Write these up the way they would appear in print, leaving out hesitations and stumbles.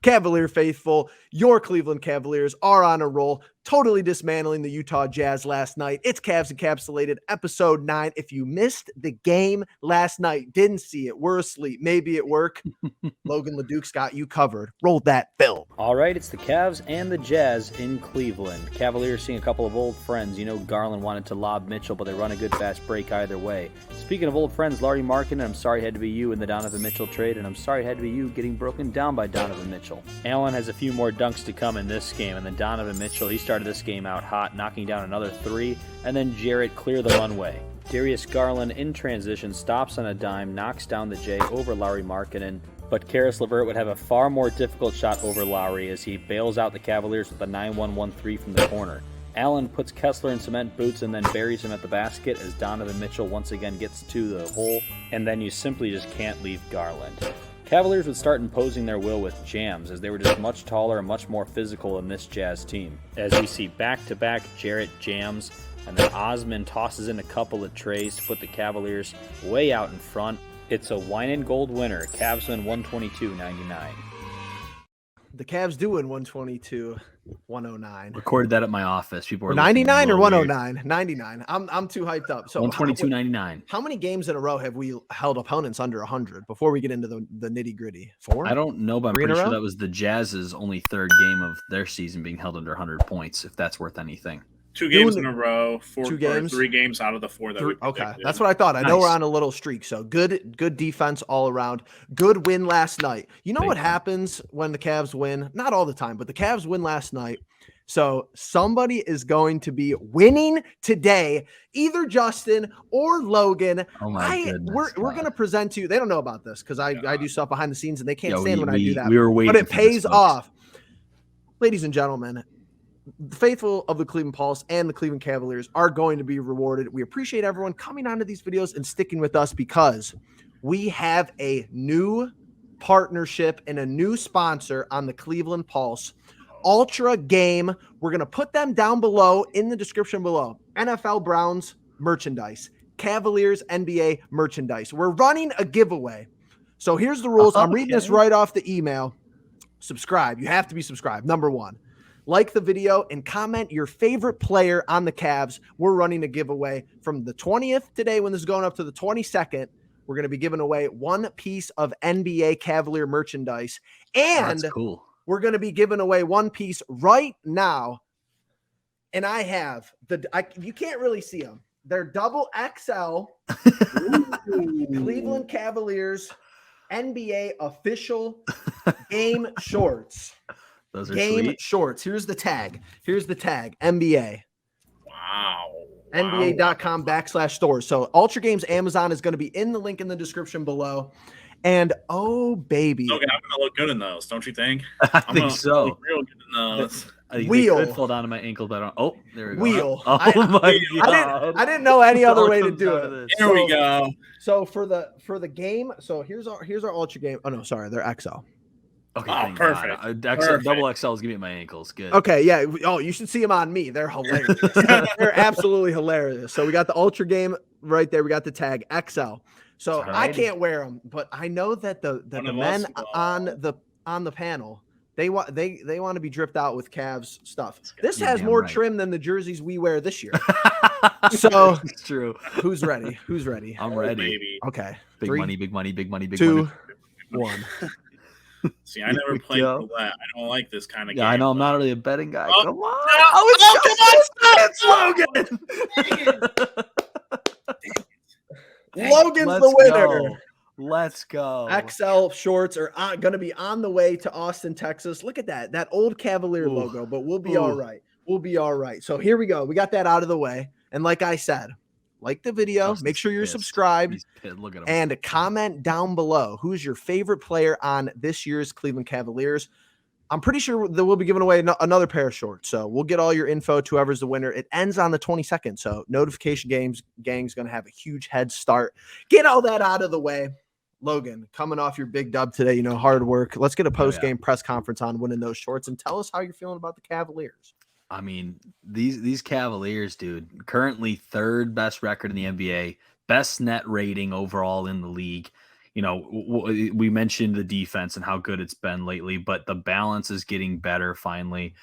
Cavalier faithful, your Cleveland Cavaliers are on a roll, totally dismantling the Utah Jazz last night. It's Cavs Encapsulated, episode 9. If you missed the game last night, didn't see it, we're asleep, maybe at work, Logan LeDuc's got you covered. Roll that film. All right, it's the Cavs and the Jazz in Cleveland. Cavaliers seeing a couple of old friends. You know, Garland wanted to lob Mitchell, but they run a good fast break either way. Speaking of old friends, Larry Markin, I'm sorry it had to be you in the Donovan Mitchell trade, and I'm sorry it had to be you getting broken down by Donovan Mitchell. Allen has a few more dunks to come in this game, and then Donovan Mitchell, he started this game out hot, knocking down another 3, and then Jarrett cleared the runway. Darius Garland in transition stops on a dime, knocks down the J over Larry Markkinen, but Karis LeVert would have a far more difficult shot over Lowry as he bails out the Cavaliers with a 9-1-1-3 from the corner. Allen puts Kessler in cement boots and then buries him at the basket as Donovan Mitchell once again gets to the hole, and then you simply just can't leave Garland. Cavaliers would start imposing their will with jams as they were just much taller and much more physical than this Jazz team. As we see back-to-back Jarrett jams, and then Osman tosses in a couple of trays to put the Cavaliers way out in front. It's a wine and gold winner. Cavs win 122-99. The Cavs do win 122-109. Recorded that at my office. People were 99 or 109? 99. I'm too hyped up. So 122-99. How many games in a row have we held opponents under 100 before we get into the nitty gritty? 4? I don't know, but I'm 3 pretty sure that was the Jazz's only third game of their season being held under 100 points, if that's worth anything. 2 games in a row, 2 games? 3 games out of the 4 that we predicted. Okay, that's what I thought. I know we're on a little streak, so good defense all around. Good win last night. You know what happens when the Cavs win? Not all the time, but the Cavs win last night. So somebody is going to be winning today, either Justin or Logan. Oh my goodness. We're going to present to you. They don't know about this because I do stuff behind the scenes and they can't stand when I do that. We were waiting, but it pays off. Ladies and gentlemen, the faithful of the Cleveland Pulse and the Cleveland Cavaliers are going to be rewarded. We appreciate everyone coming onto these videos and sticking with us because we have a new partnership and a new sponsor on the Cleveland Pulse. Ultra Game. We're going to put them down below in the description below. NFL Browns merchandise, Cavaliers NBA merchandise. We're running a giveaway. So here's the rules. I'm reading this right off the email. Subscribe. You have to be subscribed. Number 1. Like the video and comment your favorite player on the Cavs. We're running a giveaway from the 20th today when this is going up to the 22nd. We're going to be giving away 1 piece of NBA Cavalier merchandise. And that's cool. We're going to be giving away 1 piece right now. And I have you can't really see them. They're double XL Cleveland Cavaliers NBA official game shorts. Those are game sweet. shorts. Here's the tag. NBA. Wow. NBA.com/stores. So Ultra Games Amazon is going to be in the link in the description below. And oh baby, Okay, I'm gonna look good in those, don't you think? I think so. Look real good in those. Wheel. They could fall down to my ankle, but there we go. Wheel. Oh my God. I didn't know any other way to do it. Here we go. So for the game, so here's our Ultra Game. Oh no, sorry, they're XL. Okay, Oh, perfect. Perfect. Double XL is giving me my ankles. Good. Okay, yeah. Oh, you should see them on me. They're hilarious. They're absolutely hilarious. So we got the Ultra Game right there. We got the tag XL. So I can't wear them, but I know that the men on the panel they want to be dripped out with Cavs stuff. This has more trim than the jerseys we wear this year. So it's true. Who's ready? I'm ready. Baby. Okay. Big 3, money, big money, big money, big 2, money. 1. See, I never played roulette. I don't like this kind of game. Yeah, I know. I'm not really a betting guy. Oh, come on. Logan's the winner. Let's go. XL shorts are going to be on the way to Austin, Texas. Look at that old Cavalier logo, but we'll be all right. We'll be all right. So here we go. We got that out of the way. And like I said, like the video, make sure you're subscribed, Look at him. and comment down below who's your favorite player on this year's Cleveland Cavaliers. I'm pretty sure that we'll be giving away another pair of shorts. So we'll get all your info to whoever's the winner. It ends on the 22nd. So notification gang's going to have a huge head start. Get all that out of the way. Logan, coming off your big dub today, hard work. Let's get a post-game press conference on winning those shorts and tell us how you're feeling about the Cavaliers. I mean, these Cavaliers, dude, currently 3rd best record in the NBA, best net rating overall in the league. we mentioned the defense and how good it's been lately, but the balance is getting better finally.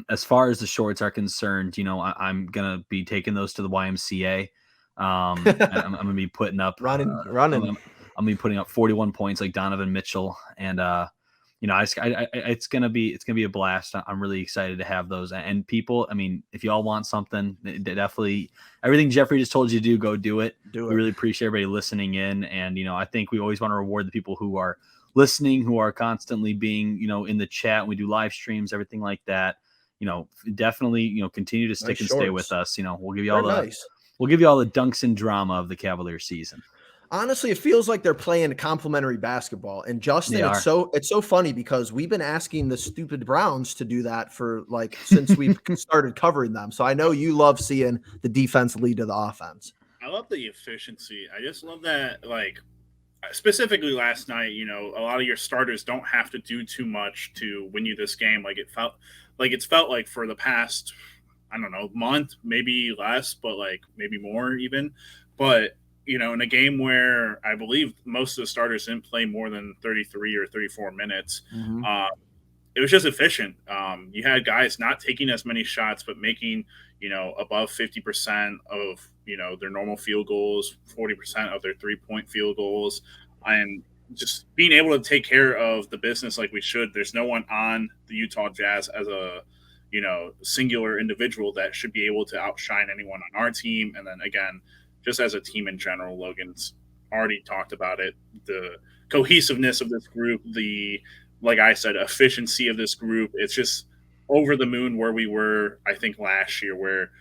As far as the shorts are concerned, I'm going to be taking those to the YMCA. I'm going to be putting up running. I'm going to be putting up 41 points like Donovan Mitchell. And, it's going to be a blast. I'm really excited to have those. And people, I mean, if you all want something, definitely everything Jeffrey just told you to do, go do it. We really appreciate everybody listening in. And, I think we always want to reward the people who are listening, who are constantly being, in the chat. We do live streams, everything like that. Definitely, continue to stick and stay with us. We'll give you we'll give you all the dunks and drama of the Cavalier season. Honestly, it feels like they're playing complimentary basketball. And Justin, it's so funny because we've been asking the stupid Browns to do that for since we've started covering them. So I know you love seeing the defense lead to the offense. I love the efficiency. I just love that, specifically last night, a lot of your starters don't have to do too much to win you this game. It's felt like for the past, I don't know, month, maybe less, but maybe more even. But in a game where I believe most of the starters didn't play more than 33 or 34 minutes, it was just efficient. You had guys not taking as many shots, but making, above 50% of, their normal field goals, 40% of their 3-point field goals, and just being able to take care of the business like we should. There's no one on the Utah Jazz as a, singular individual that should be able to outshine anyone on our team. And then again, just as a team in general, Logan's already talked about it. The cohesiveness of this group, like I said, efficiency of this group. It's just over the moon where we were, I think, last year, where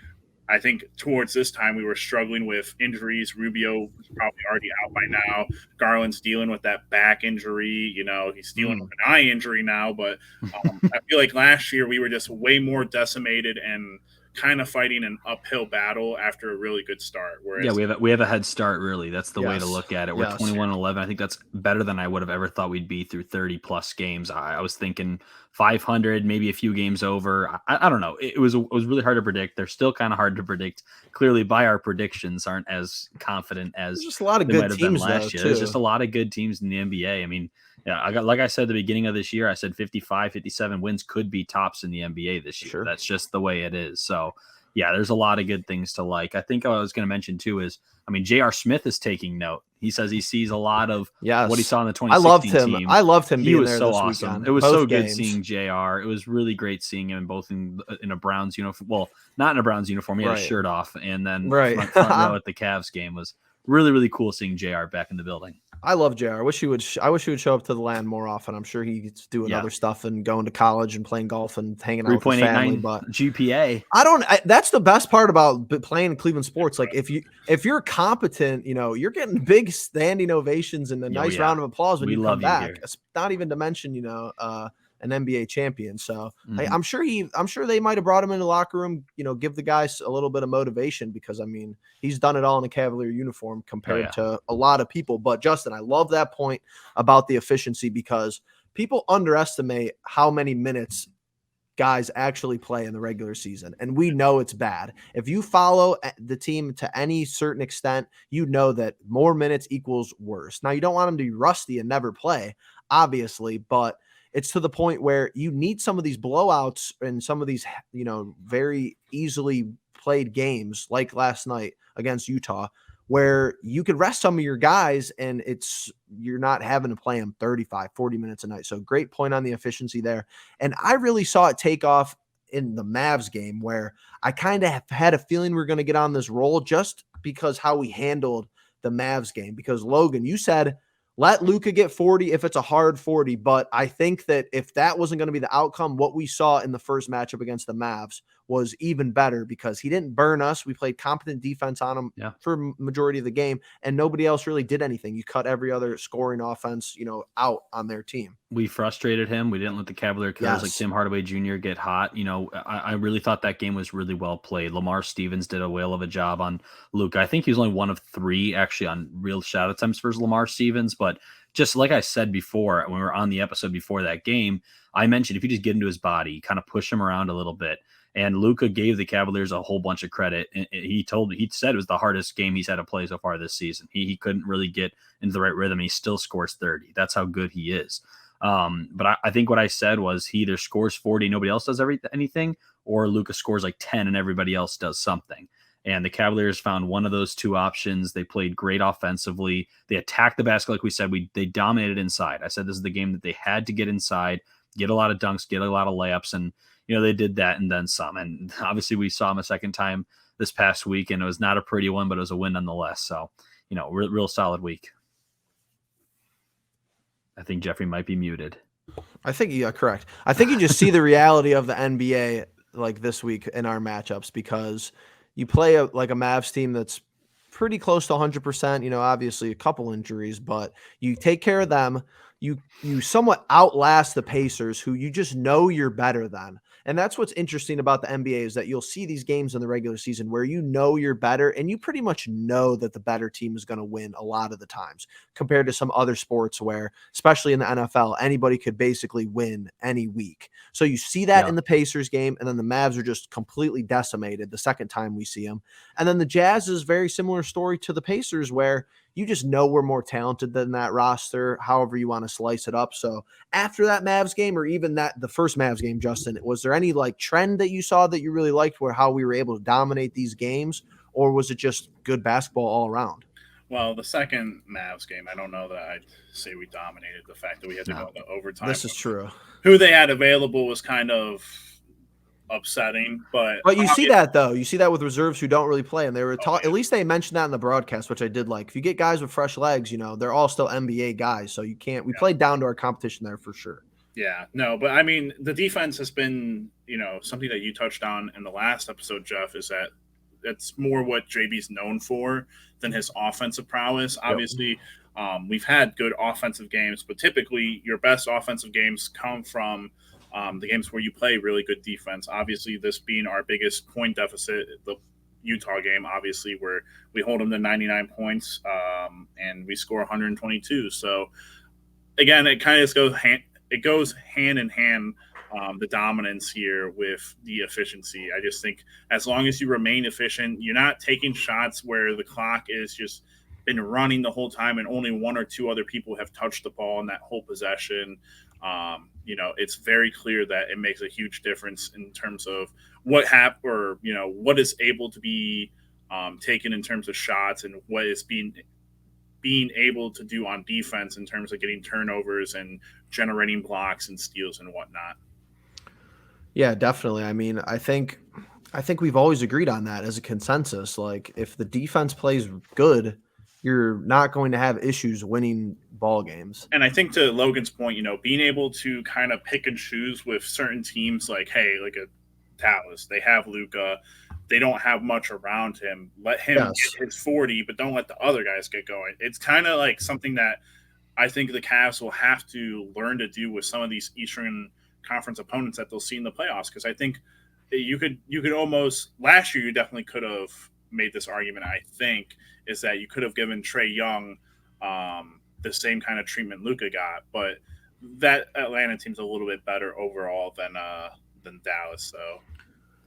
I think towards this time we were struggling with injuries. Rubio was probably already out by now. Garland's dealing with that back injury. He's dealing with an eye injury now. But I feel like last year we were just way more decimated and kind of fighting an uphill battle after a really good start. Whereas, we have a head start, really. That's the way to look at it. We're 21-11. I think that's better than I would have ever thought we'd be through 30 plus games. I was thinking 500, maybe a few games over. I don't know. It was really hard to predict. They're still kind of hard to predict. Clearly, by our predictions, aren't as confident as there's just a lot of good teams last year. There's just a lot of good teams in the NBA. I mean, like I said at the beginning of this year, I said 55, 57 wins could be tops in the NBA this year. Sure. That's just the way it is. So, there's a lot of good things to like. I think I was going to mention too is, J.R. Smith is taking note. He says he sees a lot of what he saw in the 2016 team. I loved him. He was so this awesome. Weekend. It was so good seeing JR. It was really great seeing him both in a Browns uniform. Well, not in a Browns uniform. He had a shirt off, and then front row at the Cavs game was really, really cool seeing JR back in the building. I love JR. I wish he would show up to the land more often. I'm sure he's doing other stuff and going to college and playing golf and hanging out with his family. But GPA. That's the best part about playing Cleveland sports. Like if you're competent, you're getting big standing ovations and a nice round of applause when you come back. It's not even to mention, an NBA champion. So I'm sure they might have brought him in the locker room, give the guys a little bit of motivation because he's done it all in a Cavalier uniform compared to a lot of people. But Justin, I love that point about the efficiency because people underestimate how many minutes guys actually play in the regular season. And we know it's bad. If you follow the team to any certain extent, you know that more minutes equals worse. Now you don't want them to be rusty and never play, obviously, but it's to the point where you need some of these blowouts and some of these, very easily played games like last night against Utah, where you could rest some of your guys and you're not having to play them 35, 40 minutes a night. So great point on the efficiency there. And I really saw it take off in the Mavs game where I kind of had a feeling we were going to get on this roll just because how we handled the Mavs game. Because Logan, you said, let Luka get 40 if it's a hard 40. But I think that if that wasn't going to be the outcome, what we saw in the first matchup against the Mavs was even better because he didn't burn us. We played competent defense on him for majority of the game, and nobody else really did anything. You cut every other scoring offense, out on their team. We frustrated him. We didn't let the Cavalier killers like Tim Hardaway Jr. get hot. I really thought that game was really well played. Lamar Stevens did a whale of a job on Luka. I think he was only one of 3 actually on real shot attempts for Lamar Stevens, but just like I said before, when we were on the episode before that game, I mentioned if you just get into his body, kind of push him around a little bit, And Luka gave the Cavaliers a whole bunch of credit. And he said it was the hardest game he's had to play so far this season. He couldn't really get into the right rhythm. He still scores 30. That's how good he is. But I think what I said was he either scores 40, nobody else does anything, or Luka scores like 10 and everybody else does something. And the Cavaliers found one of those two options. They played great offensively. They attacked the basket, like we said. They dominated inside. I said this is the game that they had to get inside, get a lot of dunks, get a lot of layups, and they did that and then some. And obviously we saw them a second time this past week, and it was not a pretty one, but it was a win nonetheless. So, real solid week. I think Jeffrey might be muted. I think correct. I think you just see the reality of the NBA like this week in our matchups, because you play a Mavs team that's pretty close to 100%, obviously a couple injuries, but you take care of them. You somewhat outlast the Pacers, who you just know you're better than. And that's what's interesting about the NBA, is that you'll see these games in the regular season where you're better, and you pretty much know that the better team is going to win a lot of the times, compared to some other sports where, especially in the NFL, anybody could basically win any week. So you see that in the Pacers game, and then the Mavs are just completely decimated the second time we see them. And then the Jazz is very similar story to the Pacers, where you just know we're more talented than that roster, however you want to slice it up. So after that Mavs game, or even the first Mavs game, Justin, was there any trend that you saw that you really liked, where how we were able to dominate these games, or was it just good basketball all around? Well, the second Mavs game, I don't know that I'd say we dominated. The fact that we had to go to overtime. This is true. Who they had available was kind of upsetting, but you see that though. You see that with reserves who don't really play, and they were at least they mentioned that in the broadcast, which I did like. If you get guys with fresh legs, they're all still NBA guys, so you can't. We played down to our competition there for sure. Yeah, no, but I mean, the defense has been, something that you touched on in the last episode, Jeff, is that it's more what JB's known for than his offensive prowess. Yep. Obviously, we've had good offensive games, but typically your best offensive games come from the games where you play really good defense. Obviously, this being our biggest point deficit, the Utah game, obviously, where we hold them to 99 points and we score 122. So, again, it kind of goes hand in hand, the dominance here with the efficiency. I just think as long as you remain efficient, you're not taking shots where the clock is just been running the whole time and only one or two other people have touched the ball in that whole possession. It's very clear that it makes a huge difference in terms of what happened, or, what is able to be taken in terms of shots, and what is being able to do on defense in terms of getting turnovers and generating blocks and steals and whatnot. Yeah, definitely. I mean, I think we've always agreed on that as a consensus. Like, if the defense plays good, you're not going to have issues winning ball games. And I think, to Logan's point, being able to kind of pick and choose with certain teams, like a Dallas, they have Luka, they don't have much around him. Let him get his 40, but don't let the other guys get going. It's kind of like something that I think the Cavs will have to learn to do with some of these Eastern Conference opponents that they'll see in the playoffs. Because I think you could almost, last year you definitely could have made this argument, I think, is that you could have given Trae Young the same kind of treatment Luka got, but that Atlanta team's a little bit better overall than Dallas. So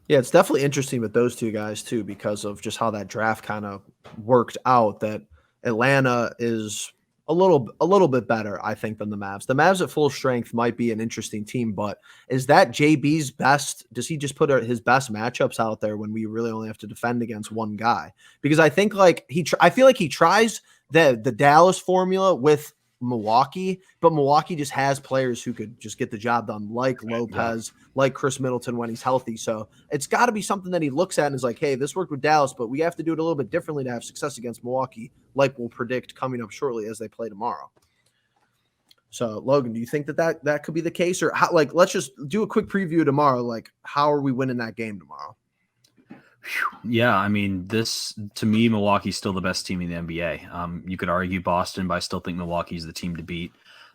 yeah, it's definitely interesting with those two guys too, because of just how that draft kind of worked out, that Atlanta is a little bit better, I think, than the Mavs. The Mavs at full strength might be an interesting team, but is that JB's best? Does he just put his best matchups out there when we really only have to defend against one guy? Because I think I feel like he tries the Dallas formula with Milwaukee, but Milwaukee just has players who could just get the job done, like Lopez, like Chris Middleton when he's healthy. So it's got to be something that he looks at and is like, hey, this worked with Dallas, but we have to do it a little bit differently to have success against Milwaukee, like we'll predict coming up shortly as they play tomorrow. So, Logan, do you think that could be the case? Or how, let's just do a quick preview tomorrow. Like, how are we winning that game tomorrow? Yeah, I mean, to me, Milwaukee's still the best team in the NBA. You could argue Boston, but I still think Milwaukee's the team to beat.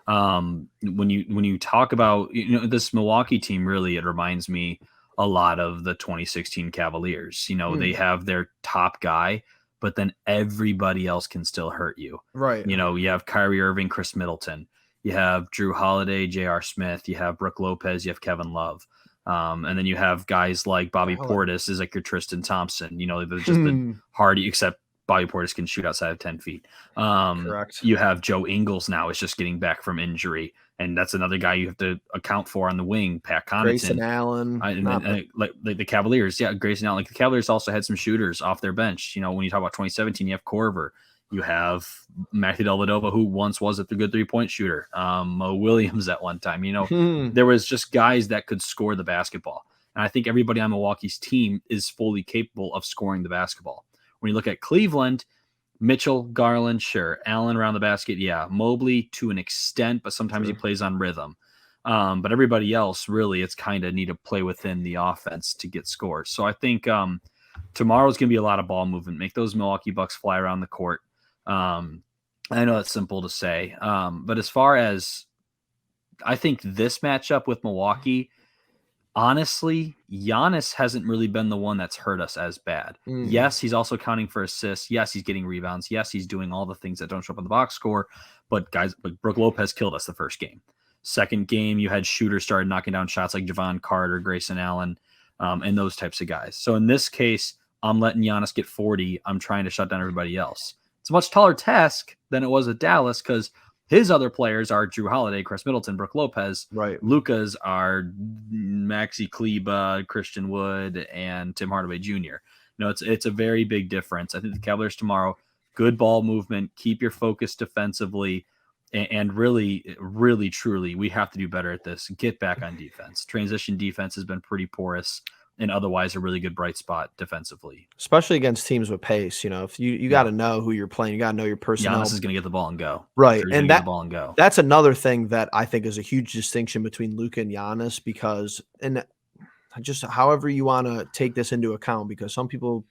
When you talk about this Milwaukee team, really, it reminds me a lot of the 2016 Cavaliers. They have their top guy, but then everybody else can still hurt you. Right. You have Kyrie Irving, Chris Middleton. You have Drew Holiday, J.R. Smith. You have Brook Lopez. You have Kevin Love. And then you have guys like Bobby Portis is like your Tristan Thompson. You know, they're just the hardy, except Bobby Portis can shoot outside of 10 feet. Correct. You have Joe Ingles now is just getting back from injury, and that's another guy you have to account for on the wing. Pat Connaughton, Grayson Allen, like the Cavaliers. Yeah, Grayson Allen. Like the Cavaliers also had some shooters off their bench. You know, when you talk about 2017, you have Corver. You have Matthew Dellavedova, who once was a good 3-point shooter. Mo Williams at one time. You know, there was just guys that could score the basketball. And I think everybody on Milwaukee's team is fully capable of scoring the basketball. When you look at Cleveland, Mitchell, Garland, sure. Allen around the basket, yeah. Mobley to an extent, but sometimes he plays on rhythm. But everybody else, really, it's kind of need to play within the offense to get scores. So I think tomorrow's going to be a lot of ball movement. Make those Milwaukee Bucks fly around the court. I know it's simple to say, but as far as I think this matchup with Milwaukee, honestly, Giannis hasn't really been the one that's hurt us as bad. Yes, he's also counting for assists. Yes, he's getting rebounds. Yes, he's doing all the things that don't show up on the box score. But guys, like Brook Lopez killed us the first game. Second game, you had shooters started knocking down shots like Javon Carter, Grayson Allen, and those types of guys. So in this case, I'm letting Giannis get 40. I'm trying to shut down everybody else. It's a much taller task than it was at Dallas because his other players are Drew Holiday, Chris Middleton, Brook Lopez. Right. Luka's are Maxi Kleba, Christian Wood, and Tim Hardaway Jr. You know, it's a very big difference. I think the Cavaliers tomorrow, good ball movement, keep your focus defensively, and really, really, truly, we have to do better at this. Get back on defense. Transition defense has been pretty porous. And otherwise a really good bright spot defensively. Especially against teams with pace. You know, if you got to know who you're playing, you got to know your personnel. Giannis is going to get the ball and go. Right. Drew's and get the ball and go. That's another thing that I think is a huge distinction between Luka and Giannis because, and just however you want to take this into account, because some people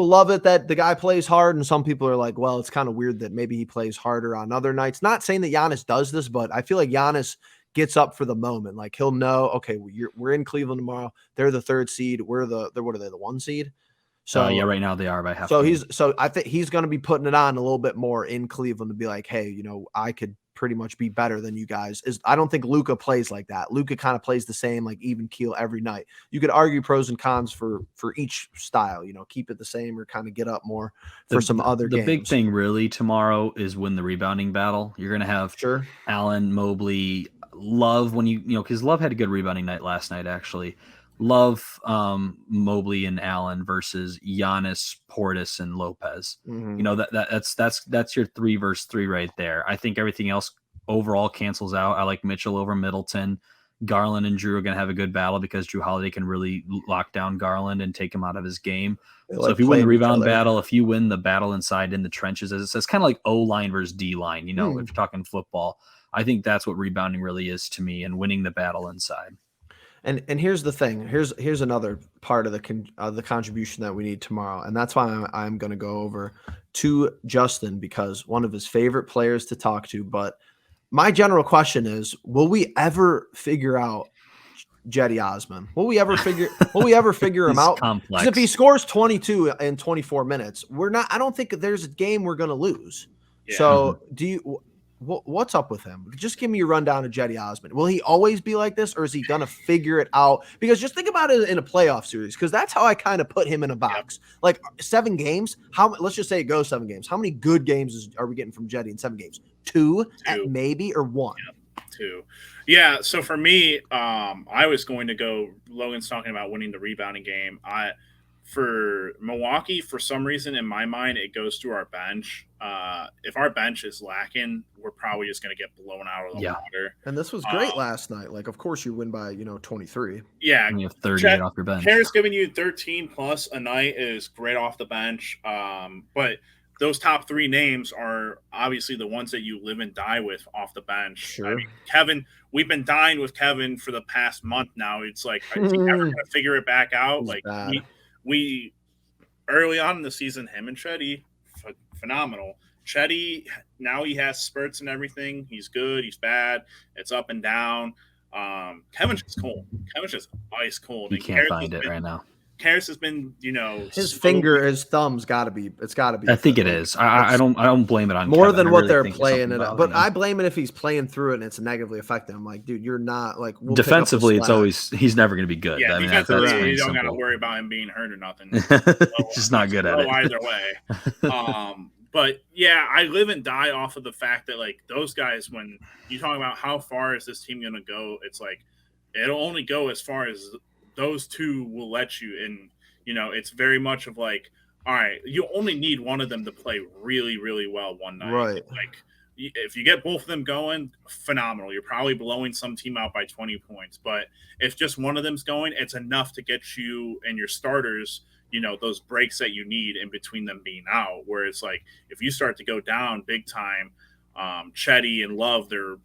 love it that the guy plays hard, and some people are like, well, it's kind of weird that maybe he plays harder on other nights. Not saying that Giannis does this, but I feel like Giannis gets up for the moment. Like he'll know, okay, we're in Cleveland tomorrow. They're the 3rd seed. What are they, the 1 seed? So yeah, right now they are by half. So I think he's going to be putting it on a little bit more in Cleveland to be like, hey, you know, I could pretty much be better than you guys. I don't think Luka plays like that. Luka kind of plays the same, like even keel every night. You could argue pros and cons for each style, you know, keep it the same or kind of get up more for some other games. The big thing really tomorrow is win the rebounding battle. You're going to have Allen, Mobley, Love when you know, because Love had a good rebounding night last night, actually. Love, Mobley and Allen versus Giannis, Portis, and Lopez. You know, that's your 3 versus 3 right there. I think everything else overall cancels out. I like Mitchell over Middleton. Garland and Drew are going to have a good battle because Drew Holiday can really lock down Garland and take him out of his game. So if you win the rebound battle, if you win the battle inside in the trenches, as it says, kind of like O-line versus D-line, you know, if you're talking football, I think that's what rebounding really is to me, and winning the battle inside. And here's the thing. Here's another part of the contribution that we need tomorrow, and that's why I'm going to go over to Justin, because one of his favorite players to talk to. But my general question is: will we ever figure out Cedi Osman? Will we ever figure him out? Because if he scores 22 in 24 minutes, I don't think there's a game we're going to lose. Yeah. So what's up with him? Just give me a rundown of Cedi Osman. Will he always be like this, or is he going to figure it out? Because just think about it in a playoff series, because that's how I kind of put him in a box. Yep. Like 7 games, let's just say it goes 7 games. How many good games are we getting from Cedi in 7 games? 2 at maybe, or 1? Yep. 2. Yeah, so for me, I was going to go, Logan's talking about winning the rebounding game. For Milwaukee, for some reason, in my mind, it goes through our bench. If our bench is lacking, we're probably just going to get blown out of the water. And this was great last night. Like, of course, you win by 23. Yeah, and you have 38 off your bench. Harris giving you 13 plus a night is great off the bench. But those top 3 names are obviously the ones that you live and die with off the bench. Sure. I mean, Kevin, we've been dying with Kevin for the past month now. It's like, is he ever going to figure it back out? He's like bad. We early on in the season, him and Cedi, phenomenal. Cedi, now he has spurts and everything. He's good. He's bad. It's up and down. Kevin's just cold. Kevin's just ice cold. You can't find it right now. Karras has been, his finger, his thumb's got to be. It's got to be. I think it is. I don't blame it on more Kevin. than I what really they're think it's playing something it. bothering But him. I blame it if he's playing through it and it's negatively affecting him. Like, dude, you're not like we'll defensively. It's always he's never going to be good. Yeah, I mean, defensively, that's you don't got to simple. worry about him being hurt or nothing. He's just not good at it. Either way. But yeah, I live and die off of the fact that like those guys, when you talk about how far is this team going to go, it's like it'll only go as far as those two will let you. And it's very much of like, all right, you only need one of them to play really, really well one night. Right. Like if you get both of them going, phenomenal. You're probably blowing some team out by 20 points. But if just one of them's going, it's enough to get you and your starters those breaks that you need in between them being out, where it's like if you start to go down big time, Chetty and Love, they're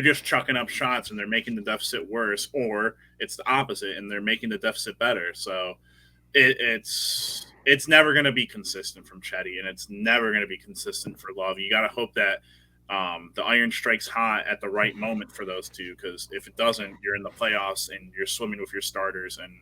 just chucking up shots and they're making the deficit worse, or it's the opposite and they're making the deficit better. So it's never going to be consistent from Chetty, and it's never going to be consistent for Love. You got to hope that the iron strikes hot at the right moment for those two, because if it doesn't, you're in the playoffs and you're swimming with your starters and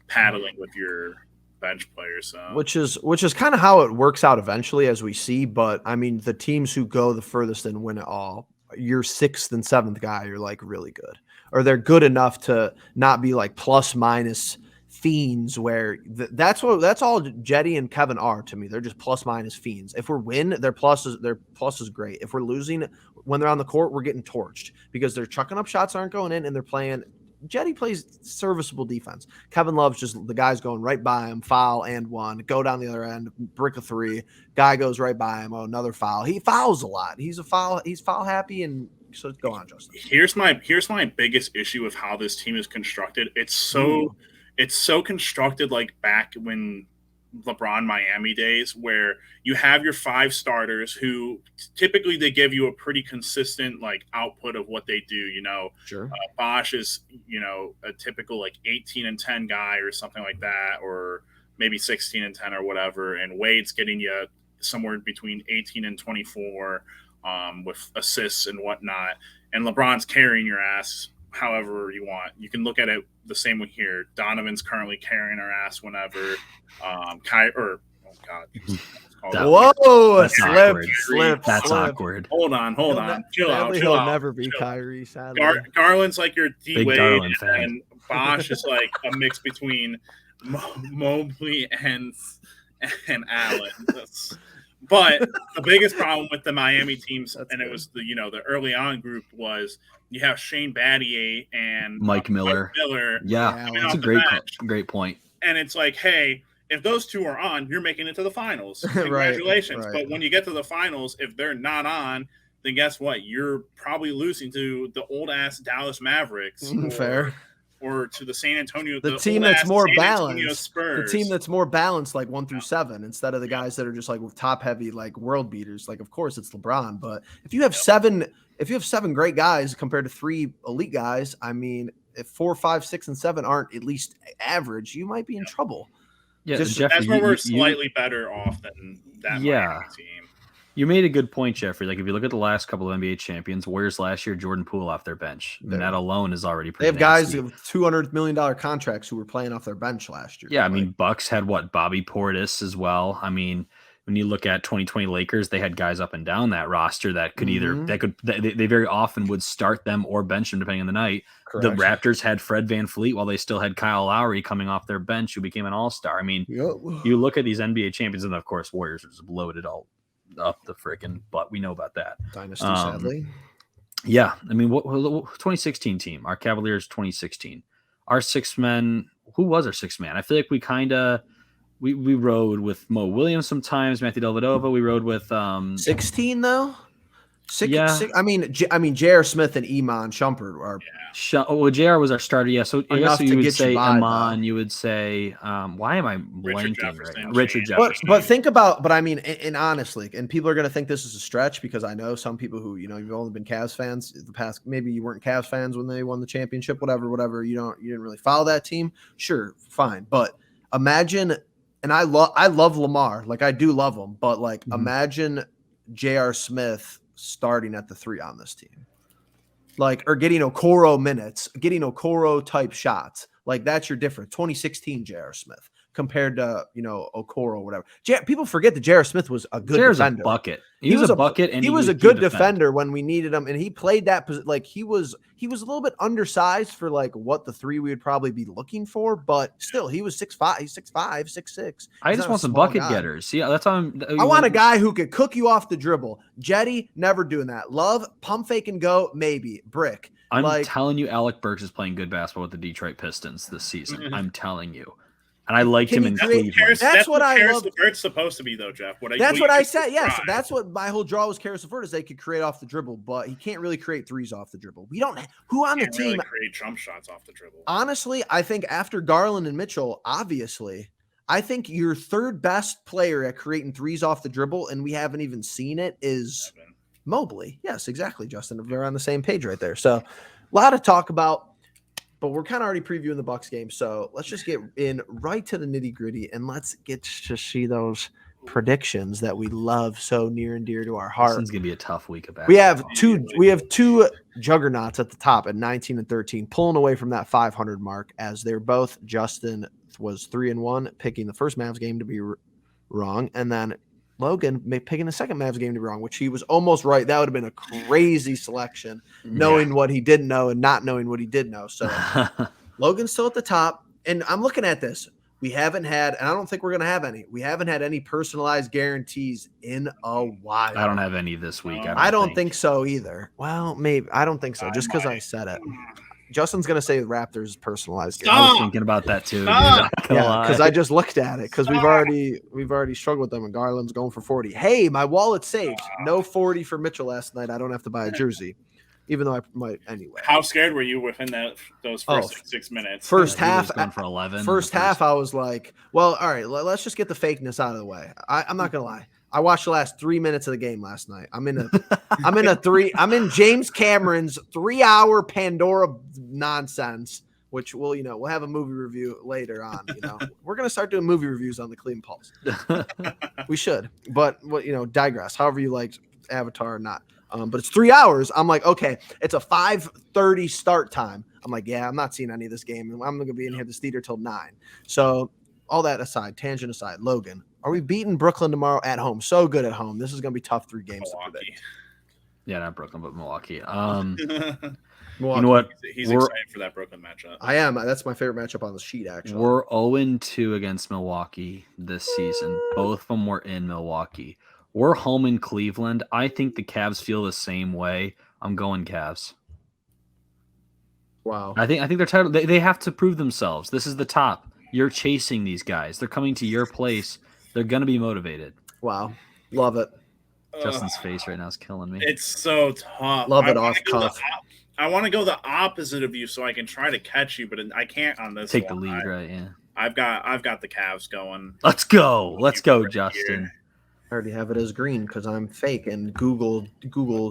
paddling with your bench players. So. Which is kind of how it works out eventually, as we see. But I mean, the teams who go the furthest and win it all, your sixth and seventh guy are like really good, or they're good enough to not be like plus minus fiends, where that's all Jetty and Kevin are to me. They're just plus minus fiends. If we're win, their plus is great. If we're losing, when they're on the court, we're getting torched because they're chucking up shots, aren't going in, and they're playing. Jetty plays serviceable defense. Kevin Love's just the guy's going right by him, foul and one, go down the other end, brick a three. Guy goes right by him, another foul. He fouls a lot. He's foul happy, and so go on, Justin. Here's my biggest issue with how this team is constructed. It's so constructed like back when LeBron Miami days, where you have your five starters who typically they give you a pretty consistent like output of what they do. Sure. Bosch is a typical like 18-10 guy or something like that, or maybe 16-10 or whatever. And Wade's getting you somewhere between 18 and 24 with assists and whatnot. And LeBron's carrying your ass however you want. You can look at it the same way here. Donovan's currently carrying our ass whenever. Whoa, slip. That's awkward. Hold on. Chill out. He'll never be Kyrie, sadly. Garland's like your D-Wade, and Bosch is like a mix between Mobley and Allen. But the biggest problem with the Miami teams, it was the early on group, was you have Shane Battier and Mike Miller. Yeah, that's a great point. And it's like, hey, if those two are on, you're making it to the finals. Congratulations. Right. But when you get to the finals, if they're not on, then guess what? You're probably losing to the old-ass Dallas Mavericks. Fair. Or to the San Antonio. The team that's more balanced. The team that's more balanced, like 1 through 7, instead of the guys that are just like with top-heavy, like world beaters. Like, of course, it's LeBron. But if you have seven great guys compared to 3 elite guys, I mean, if 4, 5, 6, and 7 aren't at least average, you might be in trouble. Yeah, Jeffrey, that's where we're slightly better off than that Miami team. You made a good point, Jeffrey. Like if you look at the last couple of NBA champions, Warriors last year, Jordan Poole off their bench. And that alone is already pretty They have guys with $200 million contracts who were playing off their bench last year. Yeah, I mean, Bucks had Bobby Portis as well. I mean, when you look at 2020 Lakers, they had guys up and down that roster that could they very often would start them or bench them depending on the night. Correct. The Raptors had Fred VanVleet while they still had Kyle Lowry coming off their bench, who became an all-star. I mean, you look at these NBA champions, and of course, Warriors are just loaded all up the freaking butt. We know about that. Dynasty, sadly. Yeah. I mean, what 2016 team, our Cavaliers 2016, our 6 men, who was our 6th man? I feel like we kind of, we rode with Mo Williams sometimes, Matthew Dellavedova. We rode with 16 though. Six, I mean, J.R. Smith and Iman Shumpert are. Well, J.R. was our starter. Yeah, so I guess you would say Iman. You would say, why am I blanking right now? Richard Jefferson. But think about, I mean, and honestly, and people are going to think this is a stretch because I know some people who you've only been Cavs fans the past. Maybe you weren't Cavs fans when they won the championship. Whatever. You didn't really follow that team. Sure, fine. But imagine, and I love Lamar. Like I do love him, but like imagine J.R. Smith starting at the 3 on this team, like, or getting Okoro minutes, getting Okoro type shots. Like that's your difference. 2016 J.R. Smith compared to, Okoro or whatever. People forget that J.R. Smith was a good defender. A bucket. He was a bucket, and he was a good defender when we needed him, and he played that like he was a little bit undersized for like what the 3 we would probably be looking for, but still he was 6'5", 6'5", 6'6". I just want some bucket getters. Yeah, that's how I want a guy who could cook you off the dribble. Jetty, never doing that. Love, pump fake and go, maybe. Brick. I'm telling you, Alec Burks is playing good basketball with the Detroit Pistons this season. I'm telling you. And I liked him in Cleveland. That's what I love. It's supposed to be, though, Jeff. That's what I said. Yes, that's what my whole draw was. Karis LeVert is they could create off the dribble, but he can't really create threes off the dribble. We don't. Who on the team create jump shots off the dribble? Honestly, I think after Garland and Mitchell, obviously, I think your third best player at creating threes off the dribble, and we haven't even seen it, is Mobley. Yes, exactly, Justin. We're on the same page right there. So, a lot to talk about. But we're kind of already previewing the Bucks game, so let's just get in right to the nitty-gritty, and let's get to see those predictions that we love so near and dear to our heart. This is gonna be a tough week of basketball. We have two juggernauts at the top at 19 and 13, pulling away from that 500 mark, as they're both. Justin was 3-1, picking the first Mavs game to be wrong, and then Logan picking the second Mavs game to be wrong, which he was almost right. That would have been a crazy selection, knowing what he didn't know and not knowing what he did know. So Logan's still at the top. And I'm looking at this. We haven't had, and I don't think we're going to have any. We haven't had any personalized guarantees in a while. I don't have any this week. I don't think so either. Well, maybe. I don't think so, just because I said it. Justin's going to say the Raptors personalized. I was thinking about that too. Yeah, because I just looked at it because we've already struggled with them, and Garland's going for 40. Hey, my wallet's saved. No 40 for Mitchell last night. I don't have to buy a jersey, even though I might anyway. How scared were you within those first 6 minutes? First half, going for 11. First half, I was like, well, all right, let's just get the fakeness out of the way. I'm not going to lie. I watched the last 3 minutes of the game last night. I'm in James Cameron's 3-hour Pandora nonsense, which we'll have a movie review later on. We're going to start doing movie reviews on the Cleveland Pulse. We should, but digress. However you like Avatar or not. But it's 3 hours. I'm like, okay, it's a 5:30 start time. I'm like, yeah, I'm not seeing any of this game. I'm going to be in here this theater till 9. So all that aside, tangent aside, Logan, are we beating Brooklyn tomorrow at home? So good at home. This is going to be tough 3 games to predict. Yeah, not Brooklyn, but Milwaukee. You know what? He's excited for that Brooklyn matchup. I am. That's my favorite matchup on the sheet, actually. We're 0-2 against Milwaukee this season. Both of them were in Milwaukee. We're home in Cleveland. I think the Cavs feel the same way. I'm going Cavs. Wow. I think they're tired. They have to prove themselves. This is the top. You're chasing these guys. They're coming to your place. They're going to be motivated. Wow. Love it. Justin's face right now is killing me. It's so tough. Love it off cuff. I want to go the opposite of you so I can try to catch you, but I can't on this. Take the lead, right? Yeah. I've got the Cavs going. Let's go. Let's go, Justin. I already have it as green because I'm fake and Google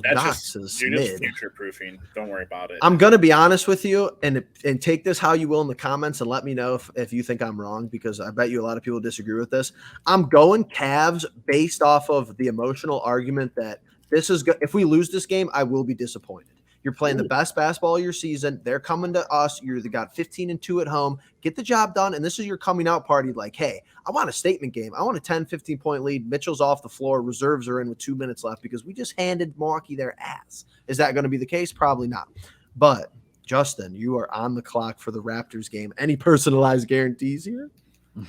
Docs is you're mid. Just future proofing. Don't worry about it. I'm gonna be honest with you and take this how you will in the comments and let me know if you think I'm wrong, because I bet you a lot of people disagree with this. I'm going Cavs based off of the emotional argument that this is good. If we lose this game, I will be disappointed. You're playing the best basketball of your season. They're coming to us. You got 15-2 at home. Get the job done. And this is your coming out party. Like, hey, I want a statement game. I want a 10, 15-point lead. Mitchell's off the floor. Reserves are in with 2 minutes left because we just handed Milwaukee their ass. Is that going to be the case? Probably not. But, Justin, you are on the clock for the Raptors game. Any personalized guarantees here?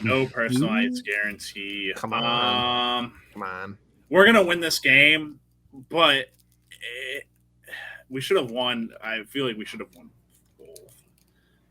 No personalized guarantee. Come on. We're going to win this game, but we should have won. I feel like we should have won both.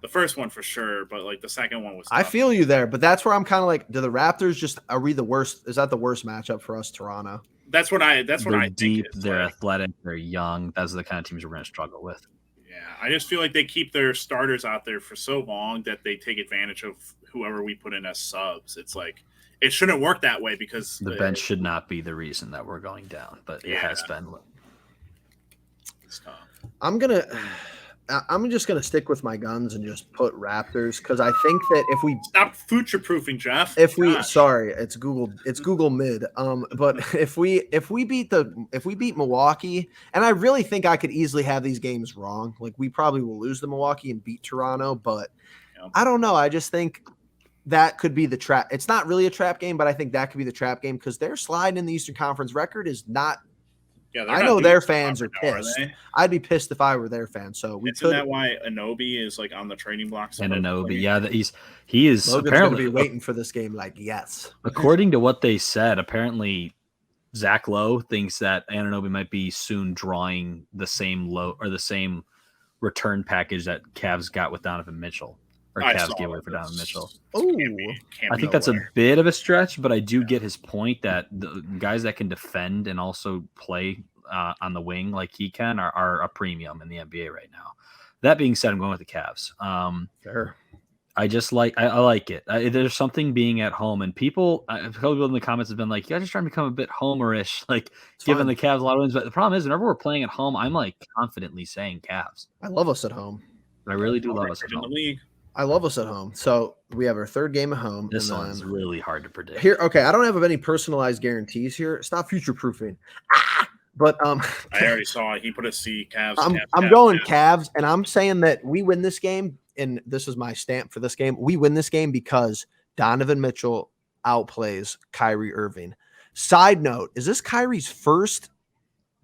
The first one for sure, but like the second one was tough. I feel you there, but that's where I'm kind of like, do the Raptors are we the worst? Is that the worst matchup for us, Toronto? That's what I deep, think. They're athletic, they're young. Those are the kind of teams we're going to struggle with. Yeah, I just feel like they keep their starters out there for so long that they take advantage of whoever we put in as subs. It's like it shouldn't work that way because the bench should not be the reason that we're going down, but it has been. I'm just gonna stick with my guns and just put Raptors because I think that if we stop future proofing, Jeff. Sorry, it's Google mid. But if we beat Milwaukee, and I really think I could easily have these games wrong. Like we probably will lose to Milwaukee and beat Toronto, but I don't know. I just think that could be the trap. It's not really a trap game, but I think that could be the trap game because their slide in the Eastern Conference record is not. Yeah, I know their fans are pissed. I'd be pissed if I were their fan. So isn't that why Anobi is like on the trading blocks? And Anobi, yeah, he is Logan's apparently gonna be waiting for this game. Like, yes. According to what they said, apparently Zach Lowe thinks that Anunoby might be soon drawing the same return package that Cavs got with Donovan Mitchell, or Cavs gave away for Donovan Mitchell. Oh, I think that's a bit of a stretch, but I do get his point that the guys that can defend and also play on the wing like he can are a premium in the NBA right now. That being said, I'm going with the Cavs. Fair. I just I like it. There's something being at home, and people in the comments have been like, "You guys are trying to become a bit homerish, like giving the Cavs a lot of wins." But the problem is, whenever we're playing at home, I'm like confidently saying Cavs. I love us at home. I really do love us at home. I love us at home. So we have our third game at home. This one's really hard to predict. Here, okay, I don't have any personalized guarantees here. It's not future proofing. But I already saw it. He put a C. Cavs. I'm going Cavs, and I'm saying that we win this game. And this is my stamp for this game. We win this game because Donovan Mitchell outplays Kyrie Irving. Side note, is this Kyrie's first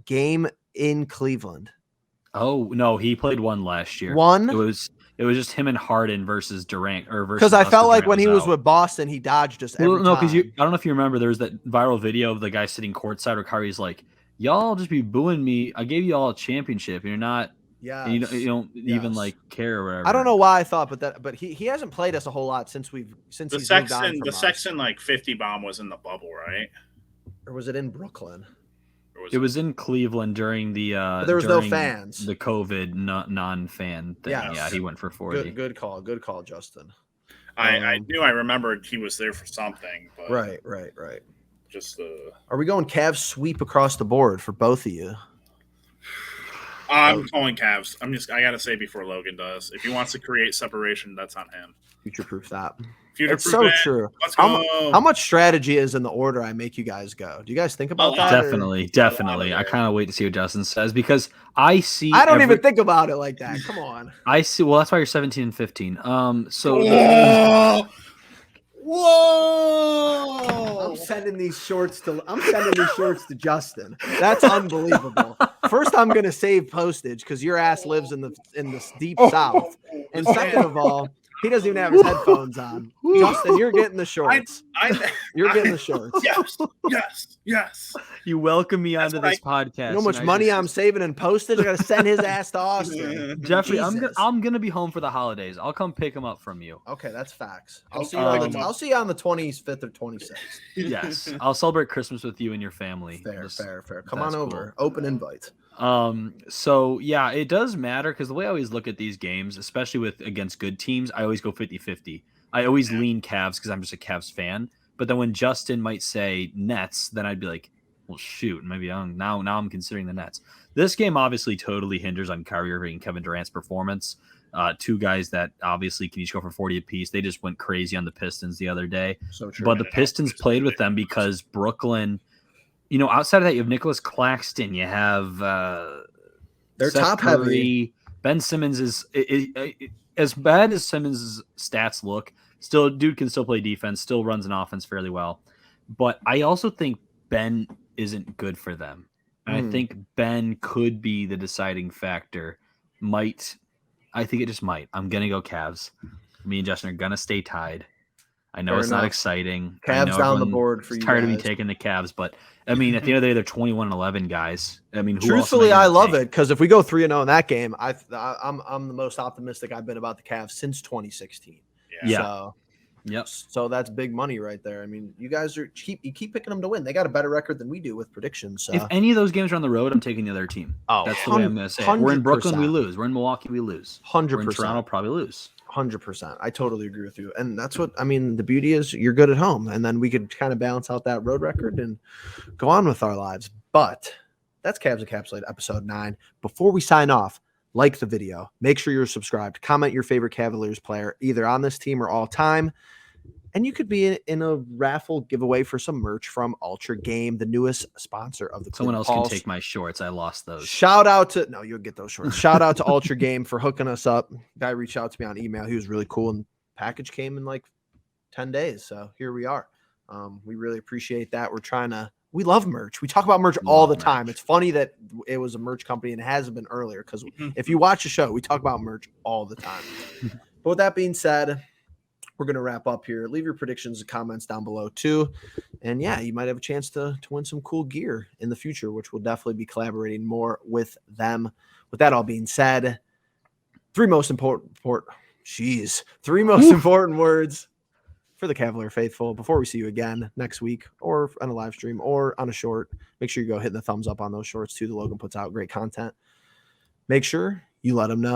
game in Cleveland? Oh, no, he played one last year. One? It was just him and Harden versus Durant. Because I felt like when he was with Boston, he dodged us every time. No, because I don't know if you remember, there was that viral video of the guy sitting courtside where Kyrie's like, y'all just be booing me. I gave you all a championship. You're not. Yeah, you don't even like care or whatever. I don't know why I thought, but he hasn't played us a whole lot since the Sexton like 50 bomb was in the bubble, right? Or was it in Brooklyn? It was in Cleveland during the there was no fans. The COVID non-fan thing. Yeah, he went for 40. Good call, Justin. I knew I remembered he was there for something. But right. Just Are we going Cavs sweep across the board for both of you? I'm calling Cavs. I gotta say before Logan does. If he wants to create separation, that's on him. Future proof that. It's so true. Let's go. How much strategy is in the order I make you guys go? Do you guys think about that? Definitely. I kind of wait to see what Justin says because I don't even think about it like that. Come on. I see. Well, that's why you're 17 and 15. Whoa! I'm sending these shorts to Justin. That's unbelievable. First, I'm gonna save postage because your ass lives in the deep south, and second of all, he doesn't even have his headphones on. Justin, you're getting the shorts. You're getting the shorts. Yes. You welcome me onto this podcast. You know how much money I'm saving in postage? I gotta send his ass to Austin. Jeffrey, I'm gonna be home for the holidays. I'll come pick him up from you. Okay, that's facts. I'll see you on the 25th or 26th. Yes, I'll celebrate Christmas with you and your family. Fair. Come on over. Cool. Open invite. So yeah, it does matter because the way I always look at these games, especially against good teams, I always go 50-50. I always lean Cavs because I'm just a Cavs fan. But then when Justin might say Nets, then I'd be like, well, shoot, maybe now I'm considering the Nets. This game obviously totally hinders on Kyrie Irving and Kevin Durant's performance. Two guys that obviously can each go for 40 apiece. They just went crazy on the Pistons the other day. So true. But the Pistons played with them because Brooklyn, outside of that, you have Nicholas Claxton. You have they're Seth top Curry. heavy. Ben Simmons is as bad as Simmons' stats look. Still, dude can still play defense. Still runs an offense fairly well. But I also think Ben isn't good for them. And I think Ben could be the deciding factor. I think it just might. I'm gonna go Cavs. Me and Justin are gonna stay tied. I know not exciting. Cavs down the board for you. Tired of me taking the Cavs, but I mean, at the end of the day, they're 21-11 guys. I mean, truthfully, I love it because if we go 3-0 in that game, I'm the most optimistic I've been about the Cavs since 2016. Yeah. So that's big money right there. I mean, you guys keep picking them to win. They got a better record than we do with predictions. So. If any of those games are on the road, I'm taking the other team. Oh, that's the way I'm going to say it. We're in Brooklyn, we lose. We're in Milwaukee, we lose. 100%. We're in Toronto, probably lose. 100%. I totally agree with you. And that's what, I mean, the beauty is you're good at home. And then we could kind of balance out that road record and go on with our lives. But that's Cavs Encapsulated episode 9. Before we sign off, like the video. Make sure you're subscribed. Comment your favorite Cavaliers player, either on this team or all time. and you could be in a raffle giveaway for some merch from Ultra Game, the newest sponsor of the Someone Cleveland else Pulse. can take my shorts. I lost those. Shout out to no, you'll get those shorts. Shout out to Ultra Game for hooking us up. Guy reached out to me on email. He was really cool, and package came in like 10 days. So here we are. We really appreciate that. We love merch. We talk about merch all the time. It's funny that it was a merch company and it hasn't been earlier because if you watch the show, we talk about merch all the time. But with that being said, we're going to wrap up here. Leave your predictions and comments down below too. And yeah, you might have a chance to win some cool gear in the future, which we'll definitely be collaborating more with them. With that all being said, three most important words for the Cavalier faithful before we see you again next week or on a live stream or on a short. Make sure you go hit the thumbs up on those shorts too. The Logan puts out great content. Make sure you let them know